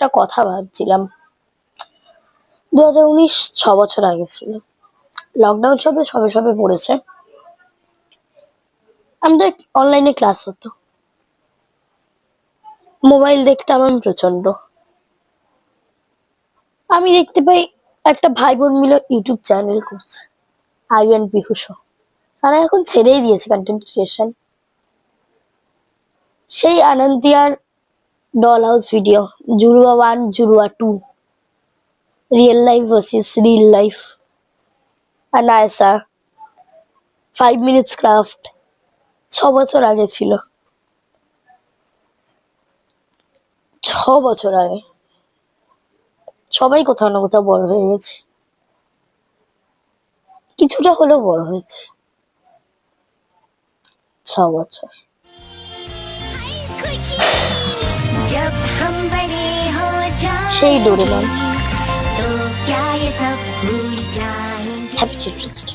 একটা কথা ভাবছিলাম। 2019 6 বছর আগে ছিল। লকডাউন সবে সবে সবে পড়েছে। আমাদের অনলাইনে ক্লাস হতো। মোবাইল দেখতাম আমি প্রচন্ড। আমি দেখতে পাই একটা ভাই বোন মিলে ইউটিউব চ্যানেল করছে, আইএন পিহু শো। তারা এখন ছেড়েই দিয়েছে কন্টেন্ট ক্রিয়েশন। সেই আনন্দিয়ার doll house video, Judwaa 1, Judwaa 2, real life versus real life, আনায়াসা, 5 মিনিটস ক্রাফট 6 বছর আগে ছিল। 6 বছর আগে সবাই কোথাও না কোথাও বড় হয়ে গেছে, কিছুটা হলেও বড় হয়েছে। 6 বছর। সেই ডোরেমন। Happy children's day.